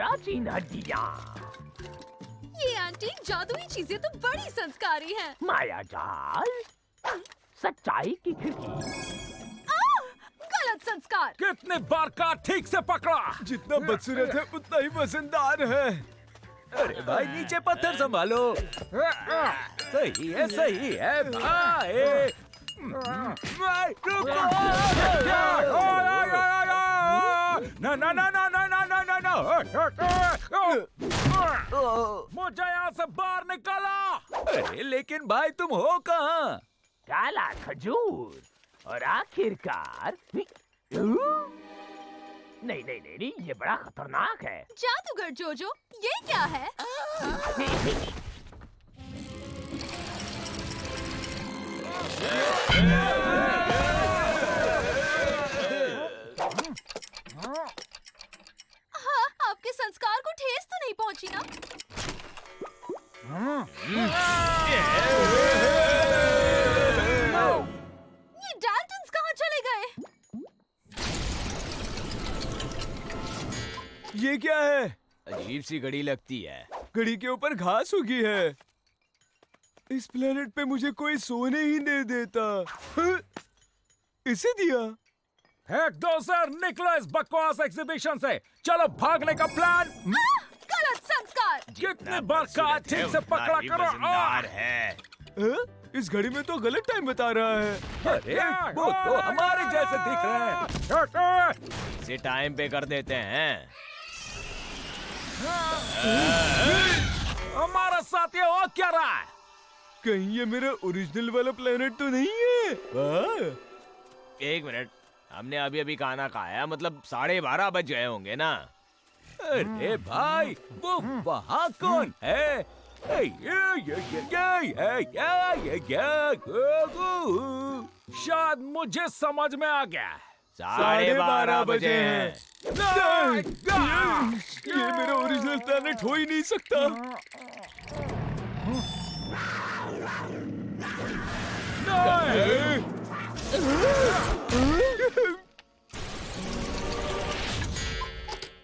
प्राचीन हड्डियाँ। ये आंटी जादुई चीजें तो बड़ी संस्कारी हैं। माया जाल, सच्चाई की खिड़की। गलत संस्कार। कितने बार का ठीक से पकड़ा? जितना बदसूरत है उतना ही वजनदार है। अरे भाई नीचे पत्थर संभालो। सही है भाई। रुको। ना ना ना ना ना ना ना ना ना। मुझे यहाँ से बाहर निकाला। अरे लेकिन भाई तुम हो कहाँ? काला खजूर और आखिरकार नहीं, ये बड़ा खतरनाक है। जादूगर जोजो, ये क्या है? हाँ, आपके संस्कार को ठेस तो नहीं पहुंची ना? ये डाल्टन्स कहाँ चले गए? ये क्या है? अजीब सी घड़ी लगती है। घड़ी के ऊपर घास उगी है। इस प्लेनेट पे मुझे कोई सोने ही नहीं देता। इसे दिया। फेंक दो सर, निकलो इस बकवास एग्जीबिशन से। चलो भागने का प्लान। गलत संस्कार। कितने बार का ठीक से पकड़ा करो। इस घड़ी में तो गलत टाइम बता रहा है। अरे वो तो हमारे जैसे दिख रहे हैं। इसे टाइम पे कर देते हैं। हमारा साथी हो क्या रहा है? कहीं ये मेरा ओरिजिनल वाला प्लेनेट तो नहीं है? एक मिनट, हमने अभी अभी खाना खाया, मतलब 12:30 बज गए होंगे ना। अरे भाई वो वहाँ कौन है? शायद मुझे समझ में आ गया। 12:30 बजे हैं। ये मेरा ओरिजिनल प्लेनेट हो ही नहीं सकता।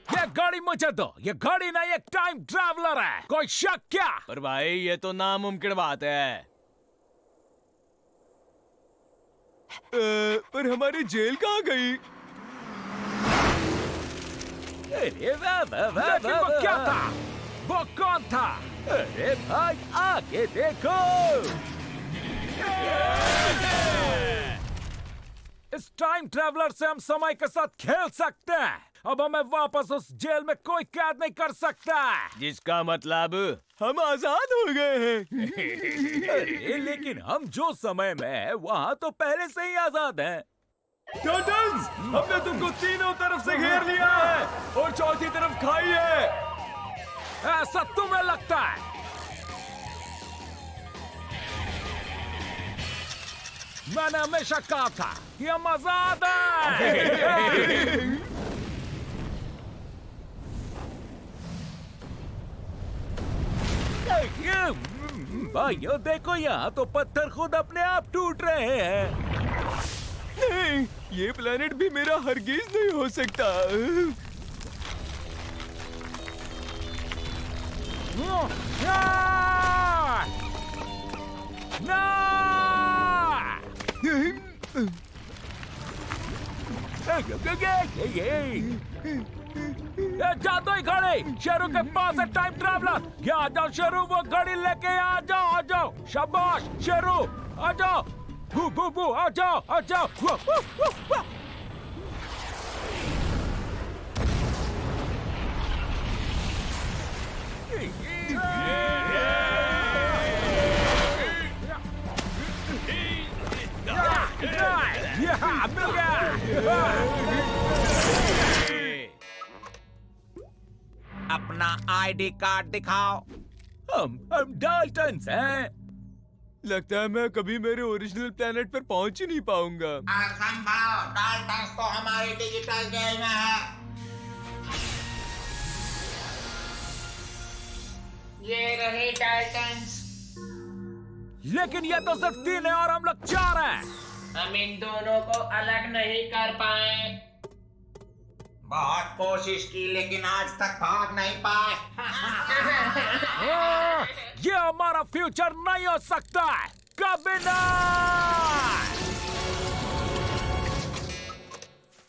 ये गाड़ी मुझे दो। ये गाड़ी नहीं, एक टाइम ट्रैवलर है। कोई शक क्या? पर भाई ये तो नामुमकिन बात है। पर हमारी जेल कहाँ गई? अरे वाह वाह वाह वाह, वो क्या था? वो कौन था? अरे भाई आगे देखो। इस टाइम ट्रैवलर से हम समय के साथ खेल सकते हैं। अब हमें वापस उस जेल में कोई कैद नहीं कर सकता। जिसका मतलब हम आजाद हो गए हैं। अरे लेकिन हम जो समय में है वहाँ तो पहले से ही आजाद हैं। टर्टल्स, हमने तुमको तीनों तरफ से घेर लिया है और चौथी तरफ खाई है। ऐसा तुम्हें लगता है? मैंने हमेशा कहा था कि हम आजाद हैं। भाइयों देखो, यहाँ तो पत्थर खुद अपने आप टूट रहे हैं। नहीं, ये प्लेनेट भी मेरा हरगिज नहीं हो सकता। जादू ही घड़ी शेरू के पास है टाइम ट्रैवलर। क्या आ जाओ शेरू, वो घड़ी लेके आ जाओ। शाबाश शेरू, आ जाओ। बू बू बू, आ जाओ। मिल गया। अपना आईडी कार्ड दिखाओ। हम डाल्टन्स हैं। लगता है मैं कभी मेरे ओरिजिनल प्लेनेट पर पहुंच ही नहीं पाऊंगा। असंभव, डाल्टन्स तो हमारी डिजिटल जेल में है। ये रहे डाल्टन्स। लेकिन ये तो सिर्फ 3 है और हम लोग 4 हैं। हम इन दोनों को अलग नहीं कर पाए। बहुत कोशिश की लेकिन आज तक भाग नहीं पाए। ये हमारा फ्यूचर नहीं हो सकता है, कभी नहीं।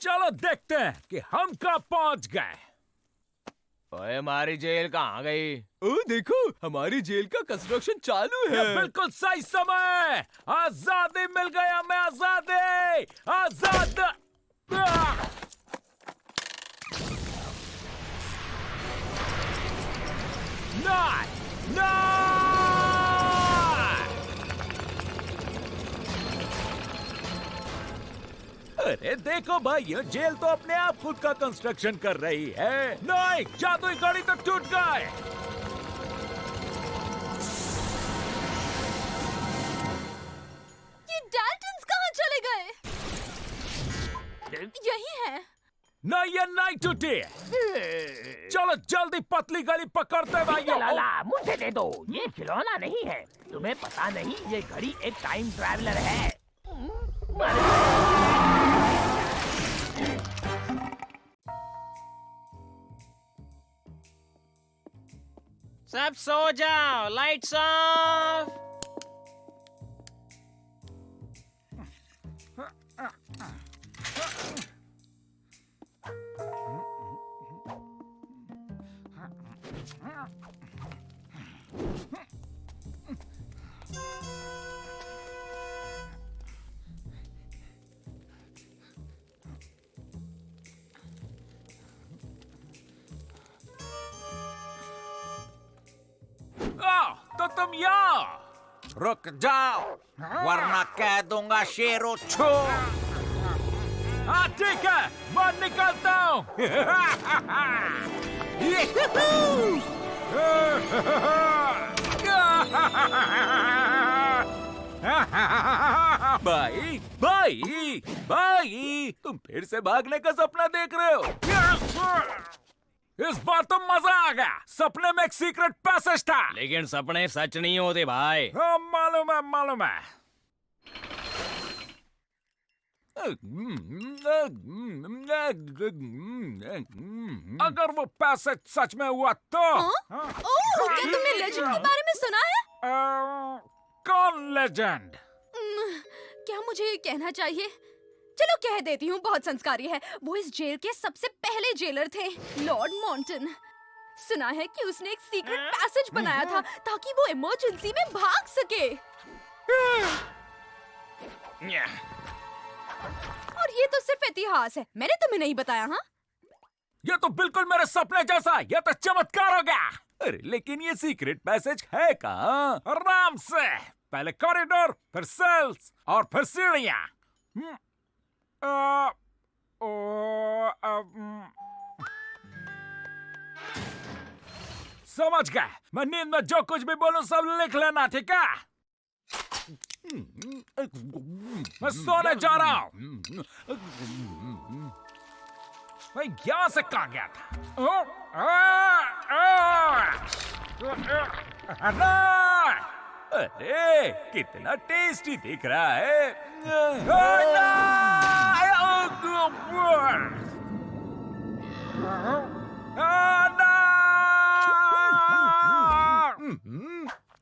चलो देखते हैं कि हम कहाँ पहुंच गए। ओए हमारी जेल कहाँ गई? ओ देखो, हमारी जेल का कंस्ट्रक्शन चालू ये है। बिल्कुल सही समय है। आजादी मिल गई हमें, आजादी, आजाद। नहीं, नहीं। अरे देखो भाई, ये जेल तो अपने आप खुद का कंस्ट्रक्शन कर रही है। नहीं, जादुई गाड़ी तो टूट गए। ये डाल्टन्स कहाँ चले गए? यही है। नहीं, ये नहीं टूटी। चलो जल्दी पतली गली पकड़ते भाइयों। लाला मुझे दे दो, ये खिलौना नहीं है। तुम्हें पता नहीं ये घड़ी एक टाइम ट्रैवलर है। सब सो जाओ, लाइट्स ऑफ। तो तुम यहाँ रुक जाओ वरना कह दूंगा शेरो छो। हाँ ठीक है, मैं निकलता हूँ। भाई भाई भाई, तुम फिर से भागने का सपना देख रहे हो। इस बार तो मजा आ गया। सपने में एक सीक्रेट पैसेज था। लेकिन सपने सच नहीं होते भाई। हाँ मालूम है, मालूम है। अगर वो पैसेज सच में हुआ तो ओह, क्या तुमने लेजेंड के बारे में सुना है? कौन लेजेंड? क्या मुझे ये कहना चाहिए? चलो कह देती हूँ, बहुत संस्कारी है। वो इस जेल के सबसे पहले जेलर थे, लॉर्ड मॉन्टन। सुना है कि उसने एक सीक्रेट पैसेज बनाया था ताकि वो इमरजेंसी में भाग सके। और ये तो सिर्फ इतिहास है, मैंने तुम्हें नहीं बताया। हाँ, ये तो बिल्कुल मेरे सपने जैसा। ये तो चमत्कार हो गया। अरे लेकिन ये सीक्रेट पैसेज है कहाँ? आराम से, पहले कॉरिडोर, फिर सेल्स और फिर सीढ़ियाँ। समझ गए। मैं नींद में जो कुछ भी बोलूं सब लिख लेना, ठीक है? मैं सोने जा रहा हूं। मैं यहाँ से कहाँ गया था? अरे कितना टेस्टी दिख रहा है।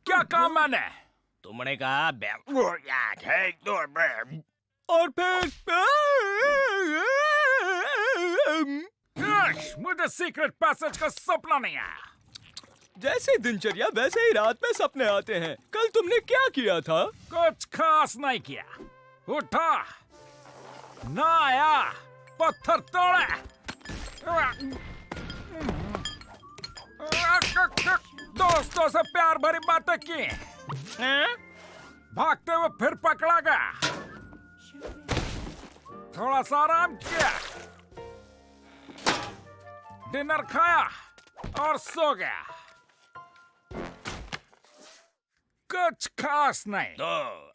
क्या कहा मैंने? तुमने कहा और फिर मुझे सीक्रेट पैसेज का सपना नहीं आया। जैसे दिनचर्या वैसे ही रात में सपने आते हैं। कल तुमने क्या किया था? कुछ खास नहीं किया। उठा, नहाया, पत्थर तोड़े, दोस्तों से प्यार भरी बातें की, भागते हुए फिर पकड़ा गया, थोड़ा सा आराम किया, डिनर खाया और सो गया। कुछ खास नहीं। तो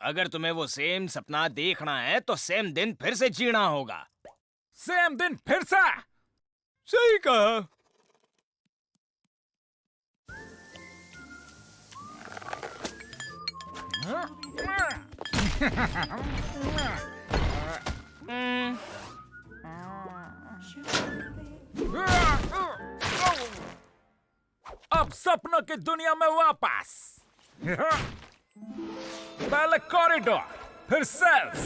अगर तुम्हें वो सेम सपना देखना है तो सेम दिन फिर से जीना होगा। सेम दिन फिर से? सही कहा। अब सपनों की दुनिया में वापस। पहले कॉरिडोर, फिर सेल्स,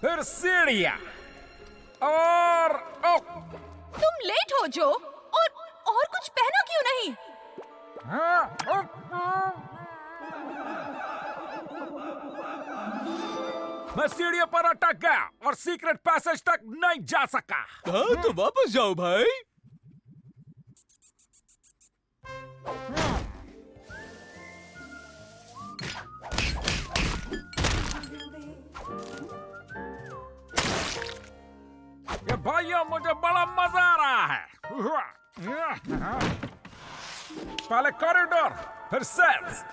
फिर सीढ़ियां और तुम लेट हो जो, और कुछ पहना क्यों नहीं? मैं सीढ़ियों पर अटक गया और सीक्रेट पैसेज तक नहीं जा सका। हाँ तो वापस जाओ भाई। ये भाइयों मुझे बड़ा मजा आ रहा है। पहले कॉरिडोर, फिर सेल्स,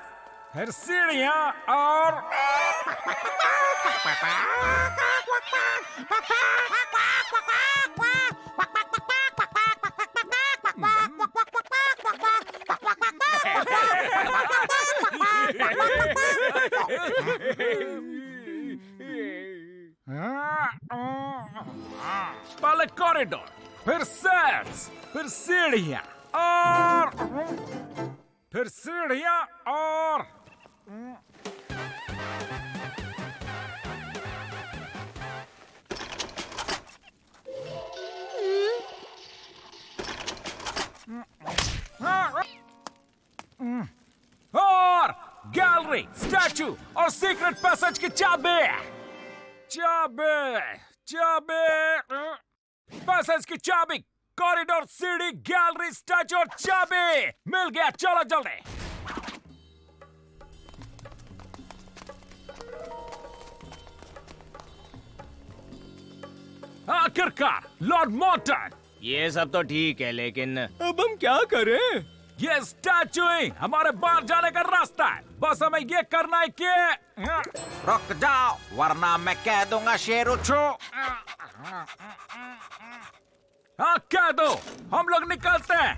फिर सीढ़ियां और पहले कॉरिडोर, फिर सेल्स, फिर सीढ़ियां और फिर सीढ़ियां और गैलरी, स्टैचू और सीक्रेट पैसेज की चाबी। पैसेज की चाबी, कॉरिडोर, सीढ़ी, गैलरी, स्टैचू और चाबी मिल गया। चलो जल्दी। आखिरकार लॉर्ड मॉन्टन। ये सब तो ठीक है, लेकिन अब हम क्या करें? ये स्टैचू ही हमारे बाहर जाने का रास्ता है। बस हमें ये करना है कि रुक जाओ, वरना मैं कह दूंगा शेरू छू। हाँ कह दो, हम लोग निकलते हैं।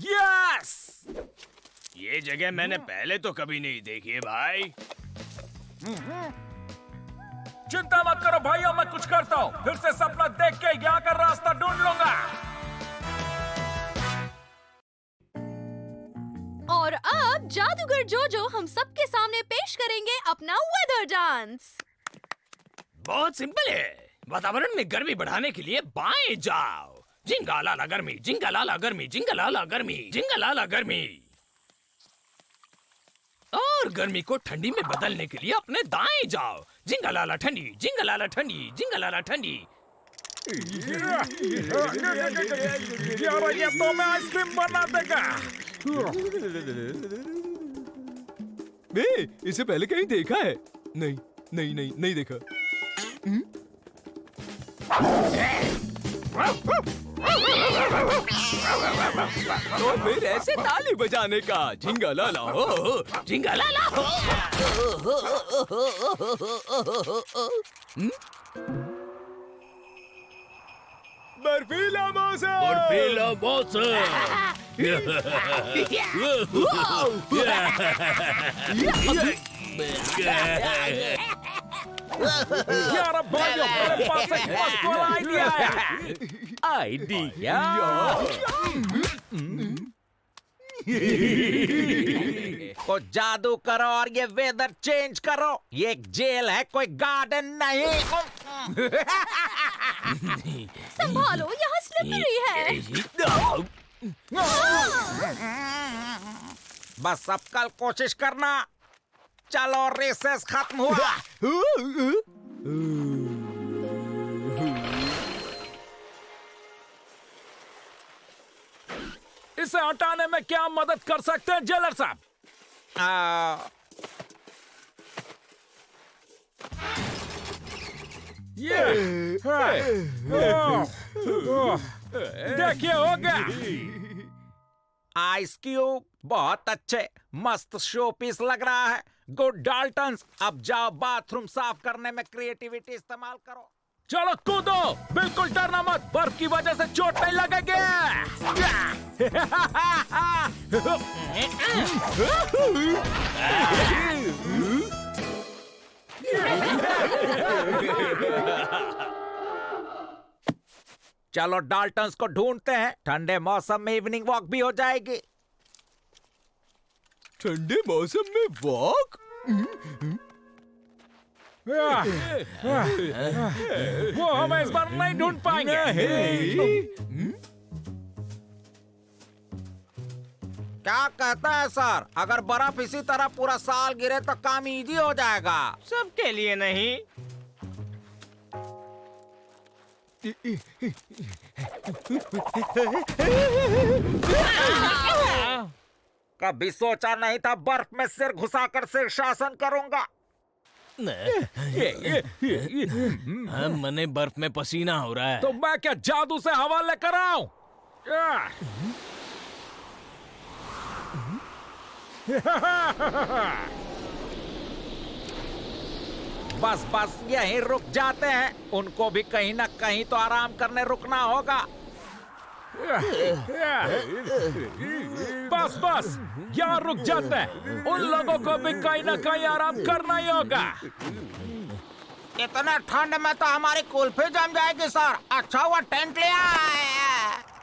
यस! ये जगह मैंने पहले तो कभी नहीं देखी है भाई। चिंता मत करो भाइयों, मैं कुछ करता हूँ। फिर से सपना देख के यहाँ का रास्ता ढूंढ लूंगा। और अब जादूगर जोजो हम सबके सामने पेश करेंगे अपना वेदर डांस। बहुत सिंपल है। वातावरण में गर्मी बढ़ाने के लिए बाएं जाओ। जिंगालाला गर्मी, जिंगालाला गर्मी, जिंगालाला गर्मी, जिंगालाला गर्मी। और गर्मी को ठंडी में बदलने के लिए अपने दाएं जाओ। जिंगालाला ठंडी, जिंगालाला ठंडी, जिंगालाला ठंडी। यार ये तो मैं आइसक्रीम बना देगा। इसे पहले कहीं देखा है? नहीं देखा। तो फिर ऐसे ताली बजाने का। जिंगालाला हो, जिंगालाला हो। बर्फीला मौसम। बर्फीला मौसम। यार भाइयों, मेरे पास एक मस्त आइडिया है। आइडिया? को जादू करो और ये वेदर चेंज करो। ये एक जेल है, कोई गार्डन नहीं। संभालो, यहाँ स्लिपरी है। बस अब कल कोशिश करना। चलो रेसेस खत्म हुआ। इसे हटाने में क्या मदद कर सकते हैं जेलर साहब? ये देखिए, हो गया। आइस क्यूब बहुत अच्छे, मस्त शो पीस लग रहा है। गुड डाल्टन्स, अब जाओ बाथरूम साफ करने में क्रिएटिविटी इस्तेमाल करो। चलो कूदो, बिल्कुल डरना मत, बर्फ की वजह से चोट नहीं लगेगी। चलो डाल्टन्स को ढूंढते हैं, ठंडे मौसम में इवनिंग वॉक भी हो जाएगी। ठंडे मौसम में वॉक? वो हमें इस बार नहीं ढूंढ पाएंगे। क्या कहता है सर? अगर बर्फ इसी तरह पूरा साल गिरे तो काम इजी हो जाएगा। सबके लिए नहीं। कभी सोचा नहीं था बर्फ में सिर घुसाकर सिर शासन करूंगा। मने बर्फ में पसीना हो रहा है। तो मैं क्या जादू से हवा लेकर आऊं? बस बस यहीं रुक जाते हैं, उनको भी कहीं ना कहीं तो आराम करने रुकना होगा। बस बस यहाँ रुक जाते हैं, उन लोगों को भी कहीं ना कहीं आराम करना ही होगा। इतने ठंड में तो हमारी कुल्फी जम जाएगी सर। अच्छा हुआ टेंट ले आए।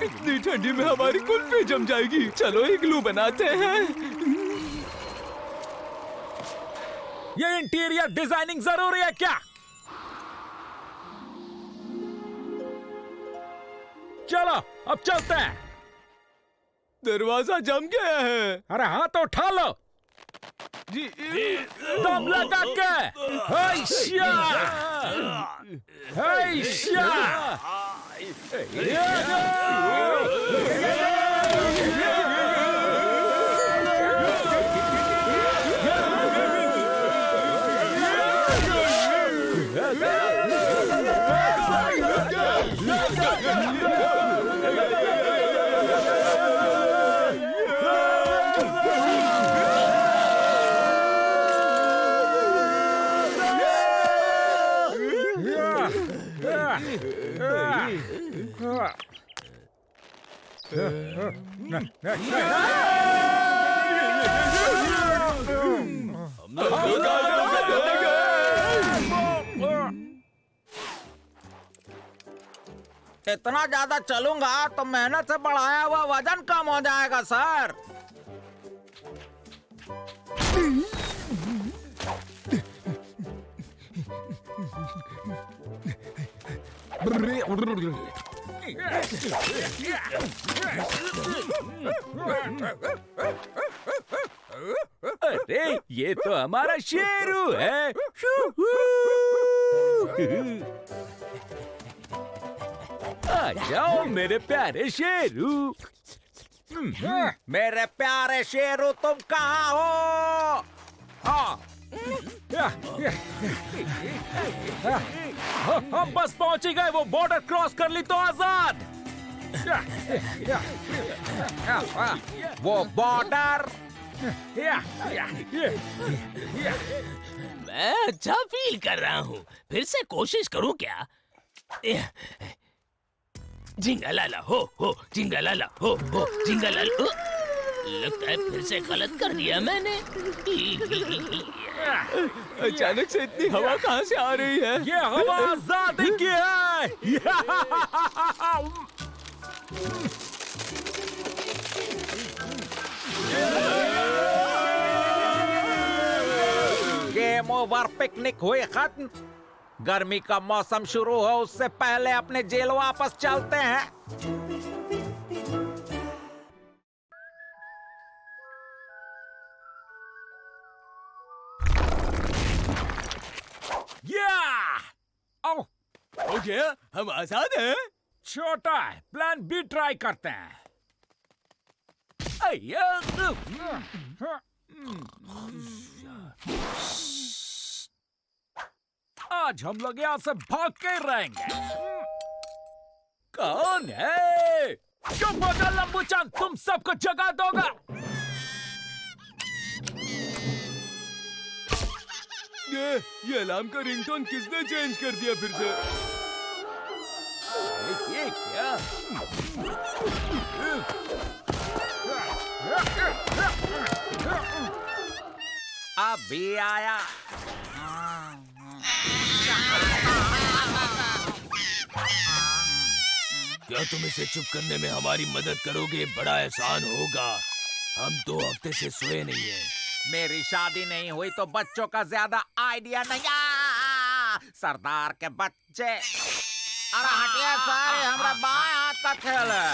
इतनी ठंडी में हमारी कुल्फी जम जाएगी। चलो इग्लू बनाते हैं। ये इंटीरियर डिजाइनिंग जरूरी है क्या? चलो अब चलते हैं। दरवाजा जम गया है। अरे हाँ तो उठा लो जी दम लगा के। हैशा! हैशा! इतना ज्यादा चलूंगा तो मेहनत से बढ़ाया हुआ वजन कम हो जाएगा सर। अरे ये तो हमारा शेरू है। आ जाओ मेरे प्यारे शेरू। मेरे प्यारे शेरू तुम कहाँ हो? हाँ। हम बस पहुंच ही गए। वो बॉर्डर क्रॉस कर ली तो आजाद। वो बॉर्डर। मैं अच्छा फील कर रहा हूँ। फिर से कोशिश करूँ क्या? जिंगालाला हो जिंगालाला हो जिंगालाला हो। लगता है फिर से गलत कर दिया मैंने। अचानक से इतनी हवा कहाँ से आ रही है? ये हवा आजादी की है। गेम ओवर, पिकनिक हुई खत्म। गर्मी का मौसम शुरू हो उससे पहले अपने जेल वापस चलते हैं। ओह, हो गया, हम आजाद हैं। छोटा है, प्लान बी ट्राई करते हैं। आज हम लोग यहाँ से भाग के रहेंगे। कौन है? चुप हो जा लंबूचन, तुम सबको जगा दोगा। ये अलार्म का रिंगटोन किसने चेंज कर दिया फिर से? ये क्या? अभी आया। क्या तुम इसे चुप करने में हमारी मदद करोगे? बड़ा एहसान होगा। हम 2 हफ्ते से सोए नहीं है। मेरी शादी नहीं हुई तो बच्चों का ज्यादा आइडिया नहीं। सरदार के बच्चे, अरे हटिए सारे, हमरा बाएं हाथ का खेल है।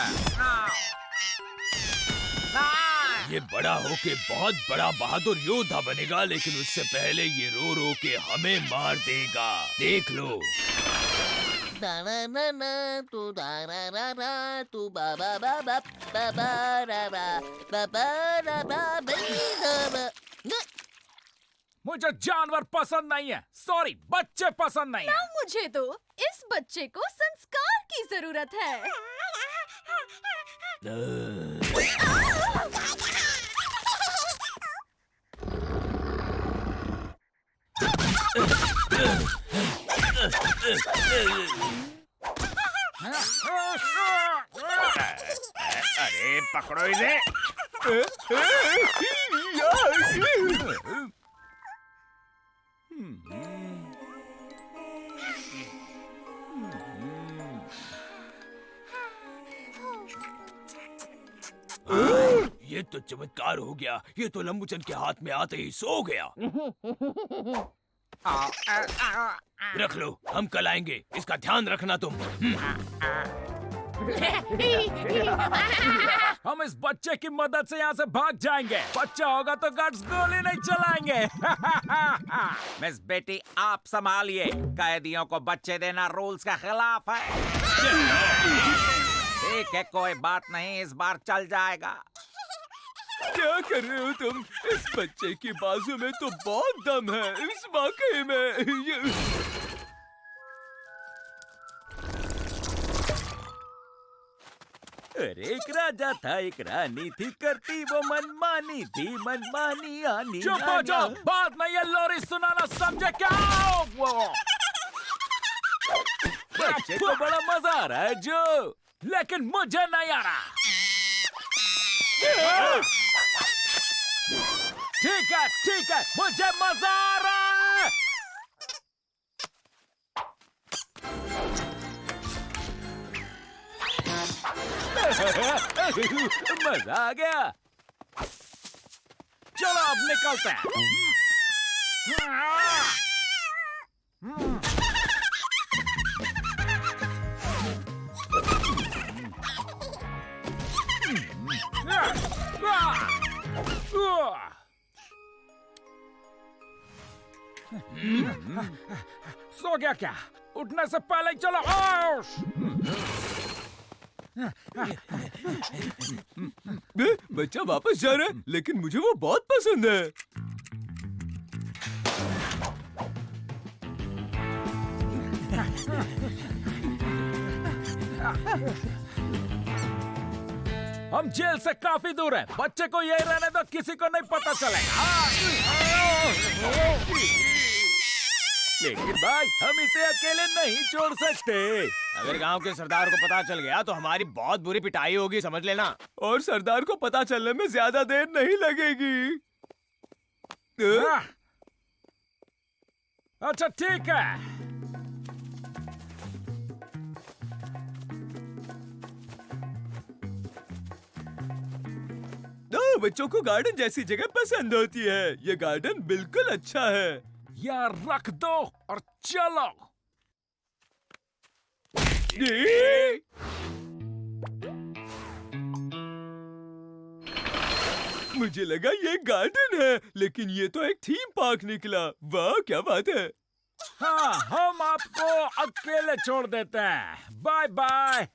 ये बड़ा होके बहुत बड़ा बहादुर योद्धा बनेगा, लेकिन उससे पहले ये रो रो के हमें मार देगा। देख लो। तू दारा तू बाबा बाबा बाबा राबा बाबा राबा मुझे जानवर पसंद नहीं है। सॉरी, बच्चे पसंद नहीं है। मुझे तो इस बच्चे को संस्कार की जरूरत है। अरे पकड़ो इसे। ये तो चमत्कार हो गया। ये तो लंबूचन के हाथ में आते ही सो गया। रख लो, हम कल आएंगे। इसका ध्यान रखना तुम। हम इस बच्चे की मदद से यहाँ से भाग जाएंगे। बच्चा होगा तो गार्ड्स गोली नहीं चलाएंगे। मिस बेटी, आप संभालिए। कैदियों को बच्चे देना रूल्स के खिलाफ है। ठीक है, कोई बात नहीं, इस बार चल जाएगा। क्या कर रहे हो तुम? इस बच्चे की बाजू में तो बहुत दम है। इस वाकई में अरे एक राजा था, एक रानी थी, करती वो मनमानी थी, मनमानी आनी। चुप हो जाओ, बाद में ये लोरी सुनाना समझे क्या? वो बच्चे को बड़ा मजा आ रहा है जो, लेकिन मुझे नहीं आ रहा। ठीक है, मुझे मजा आ रहा है। मजा आ गया। चलो अब निकलते हैं। सो गया क्या? उठने से पहले ही चलो। बच्चा वापस जा रहा है, लेकिन मुझे वो बहुत पसंद है। हम जेल से काफी दूर हैं। बच्चे को यही रहने दो, किसी को नहीं पता चलेगा। लेकिन भाई, हम इसे अकेले नहीं छोड़ सकते। अगर गांव के सरदार को पता चल गया तो हमारी बहुत बुरी पिटाई होगी, समझ लेना। और सरदार को पता चलने में ज्यादा देर नहीं लगेगी। अच्छा ठीक है। बच्चों को गार्डन जैसी जगह पसंद होती है। ये गार्डन बिल्कुल अच्छा है। यार रख दो और चलो। मुझे लगा ये गार्डन है, लेकिन ये तो एक थीम पार्क निकला। वाह, क्या बात है। हाँ, हम आपको अकेले छोड़ देते हैं। Bye bye.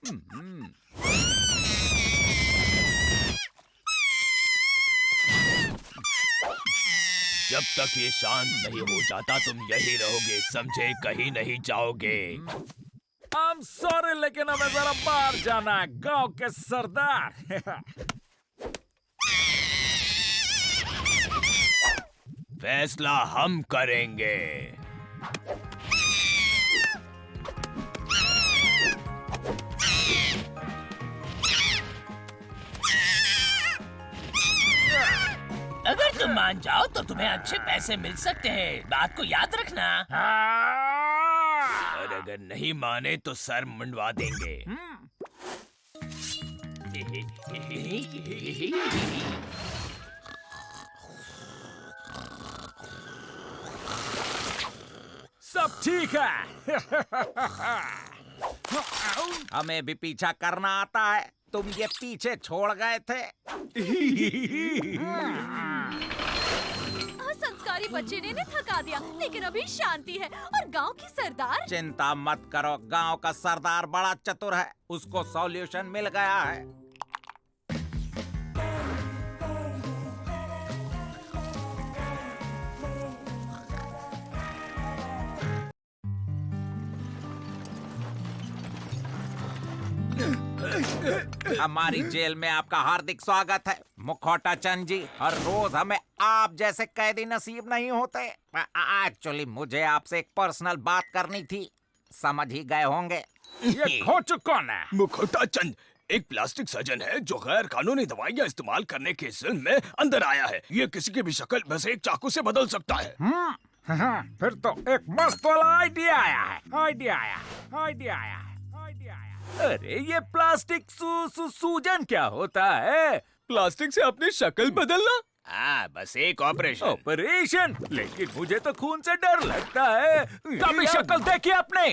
जब तक ये शांत नहीं हो जाता तुम यही रहोगे, समझे? कहीं नहीं जाओगे। I'm sorry, लेकिन हमें जरा बाहर जाना है। गांव के सरदार। फैसला हम करेंगे। अगर तुम मान जाओ तो तुम्हें अच्छे पैसे मिल सकते हैं, बात को याद रखना। और अगर नहीं माने तो सर मुंडवा देंगे। सब ठीक है। हमें भी पीछा करना आता है, तुम ये पीछे छोड़ गए थे। संस्कारी बच्चे ने थका दिया, लेकिन अभी शांति है। और गांव की सरदार? चिंता मत करो, गांव का सरदार बड़ा चतुर है, उसको सॉल्यूशन मिल गया है। हमारी जेल में आपका हार्दिक स्वागत है मुखौटा चंद जी। हर रोज हमें आप जैसे कैदी नसीब नहीं होते। एक्चुअली मुझे आपसे एक पर्सनल बात करनी थी, समझ ही गए होंगे। ये खोचु कौन है? मुखौटा चंद एक प्लास्टिक सर्जन है जो गैर कानूनी दवाइयाँ इस्तेमाल करने के जुल्म में अंदर आया है। ये किसी की भी शक्ल बस एक चाकू से बदल सकता है। फिर तो एक मस्त वाला आइडिया आया है। अरे ये प्लास्टिक सूजन क्या होता है? प्लास्टिक से अपनी शक्ल बदलना? बस एक ऑपरेशन। लेकिन मुझे तो खून से डर लगता है। कभी शक्ल देखी आपने?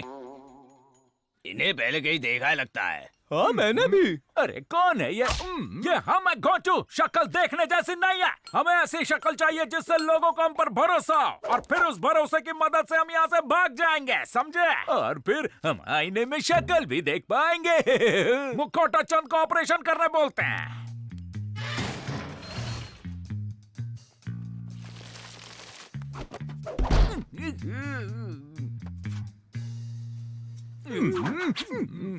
इन्हें पहले कहीं देखा लगता है। हाँ मैंने भी। अरे कौन है ये? हम है घोंचू। शक्ल देखने जैसी नहीं है। हमें ऐसी शक्ल चाहिए जिससे लोगों को हम पर भरोसा हो, और फिर उस भरोसे की मदद से हम यहाँ से भाग जाएंगे, समझे? और फिर हम आईने में शक्ल भी देख पाएंगे। मुखौटा चंद को ऑपरेशन करने बोलते हैं।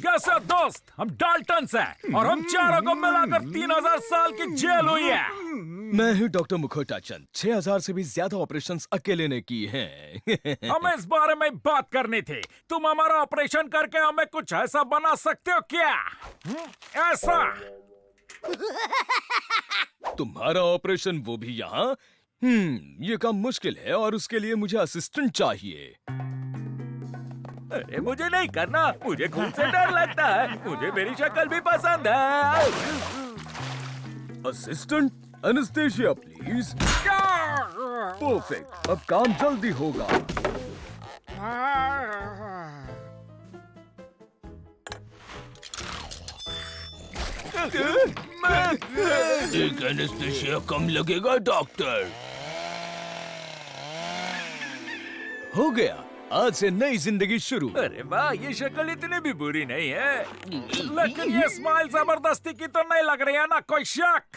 कैसा दोस्त, हम डाल्टन्स हैं और हम चारों को मिलाकर 3000 साल की जेल हुई है। मैं हूँ डॉक्टर मुखौटा चंद। 6000 से भी ज्यादा ऑपरेशंस अकेले ने की हैं। हमें इस बारे में बात करनी थी। तुम हमारा ऑपरेशन करके हमें कुछ ऐसा बना सकते हो क्या? ऐसा? तुम्हारा ऑपरेशन, वो भी यहाँ? ये काम मुश्किल है और उसके लिए मुझे असिस्टेंट चाहिए। अरे मुझे नहीं करना, मुझे खून से डर लगता है। मुझे मेरी शक्ल भी पसंद है। Assistant, anaesthesia please. परफेक्ट, अब काम जल्दी होगा। एक एनेस्थेसिया कम लगेगा डॉक्टर। हो गया, आज से नई जिंदगी शुरू। अरे वाह, ये शक्ल इतनी भी बुरी नहीं है। लेकिन ये स्माइल जबरदस्ती की तो नहीं लग रही है ना? कोई शक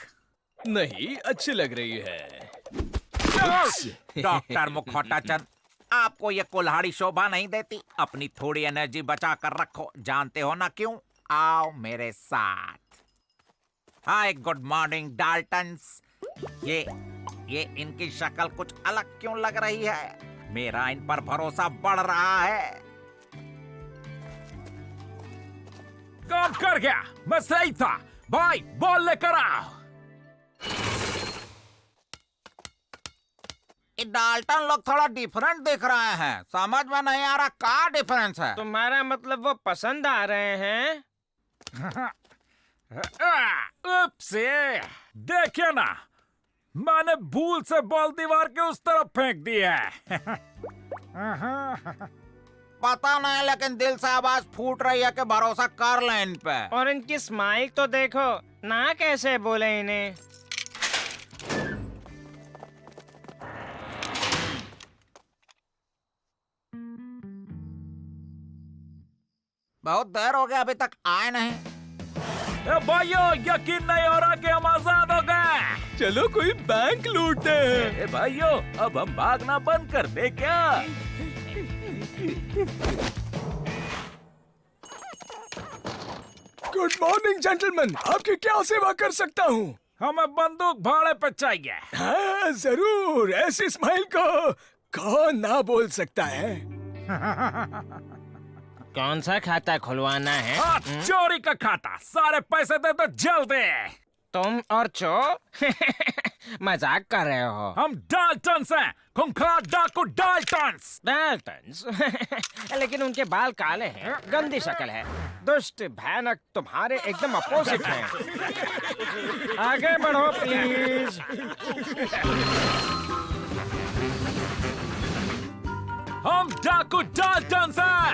नहीं, अच्छी लग रही है। डॉक्टर मुखौटा चंद, आपको ये कुल्हाड़ी शोभा नहीं देती। अपनी थोड़ी एनर्जी बचा कर रखो। जानते हो ना क्यों? आओ मेरे साथ। हाय, गुड मॉर्निंग डाल्टन्स। ये इनकी शक्ल कुछ अलग क्यों लग रही है? मेरा इन पर भरोसा बढ़ रहा है। काम कर गया, मैं सही था। भाई बॉल लेकर आओ। ये डाल्टन लोग थोड़ा डिफरेंट दिख रहे हैं। समझ में नहीं आ रहा क्या डिफरेंस है। तुम्हारा मतलब वो पसंद आ रहे हैं? उप्स, देखिए ना, मैंने भूल से बॉल दीवार के उस तरफ फेंक दी है। पता नहीं, लेकिन दिल से आवाज फूट रही है कि भरोसा कर लें इन पे। और इनकी स्माइल तो देखो ना, कैसे बोले इन्हें। बहुत देर हो गया, अभी तक आए नहीं। भाइयों, यकीन नहीं हो रहा कि हम आजाद हो गए। चलो कोई बैंक लूटते हैं। अरे भाइयों, अब हम भागना बंद कर दे क्या? गुड मॉर्निंग जेंटलमैन, आपकी क्या सेवा कर सकता हूँ? हमें बंदूक भाड़े पे चाहिए। हाँ जरूर, ऐसी स्माइल को कौन ना बोल सकता है। कौन सा खाता खुलवाना है? हाँ, चोरी का खाता। सारे पैसे दे दो जल्दी। तुम और चो मजाक कर रहे हो। हम डाल्टन्स हैं, खूंखार डाकू डाल्टन्स। डाल्टन्स लेकिन उनके बाल काले हैं, गंदी शक्ल है, दुष्ट भयानक, तुम्हारे एकदम अपोजिट हैं। आगे बढ़ो प्लीज। हम डाकू डाल्टन्स हैं।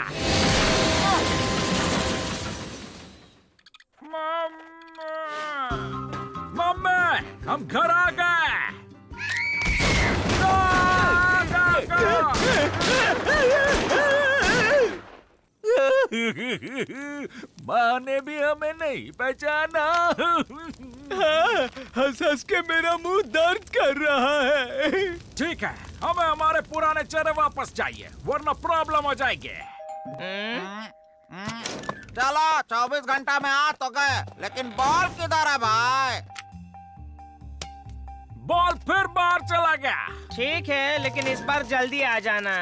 मम्मी, हम घर आ गए। माँ ने भी हमें नहीं पहचाना। हंस हंस के मेरा मुंह दर्द कर रहा है। ठीक है, हमें हमारे पुराने चेहरे वापस चाहिए, वरना प्रॉब्लम हो जाएगी। चलो 24 घंटा में आ तो गए, लेकिन बॉल किधर है भाई? बॉल फिर बाहर चला गया। ठीक है, लेकिन इस बार जल्दी आ जाना।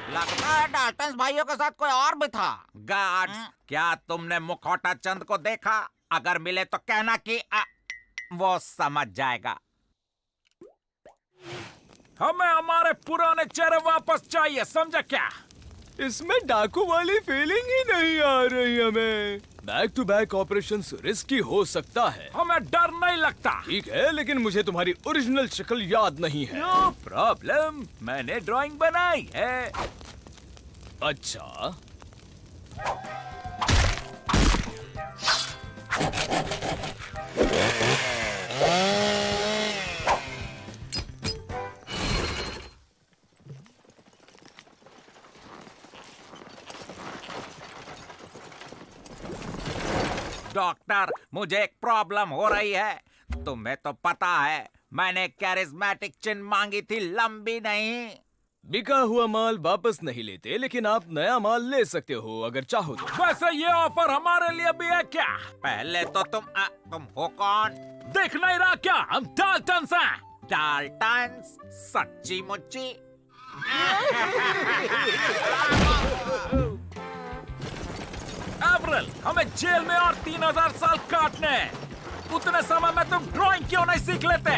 लगता है डाल्टन्स भाइयों के साथ कोई और भी था। गार्ड्स, क्या तुमने मुखौटा चंद को देखा? अगर मिले तो कहना कि वो समझ जाएगा। हमें हमारे पुराने चेहरे वापस चाहिए, समझा क्या? इसमें डाकू वाली फीलिंग ही नहीं आ रही हमें। Back to back operation risky हो सकता है। हमें डर नहीं लगता। ठीक है, लेकिन मुझे तुम्हारी ओरिजिनल शक्ल याद नहीं है। नो प्रॉब्लम, मैंने ड्राइंग बनाई है। अच्छा, डॉक्टर, मुझे एक प्रॉब्लम हो रही है। तुम्हें तो पता है, मैंने कैरिस्मेटिक चिन्ह मांगी थी, लंबी नहीं। बिका हुआ माल वापस नहीं लेते, लेकिन आप नया माल ले सकते हो अगर चाहो तो। वैसे ये ऑफर हमारे लिए भी है क्या? पहले तो तुम हो कौन? देख नहीं रहा क्या? हम डाल्टन्स हैं। डाल्टन्स? सच्ची मुच्ची? एवरेल, हमें जेल में और 3000 साल काटने हैं। उतने समय में तुम ड्राइंग क्यों नहीं सीख लेते?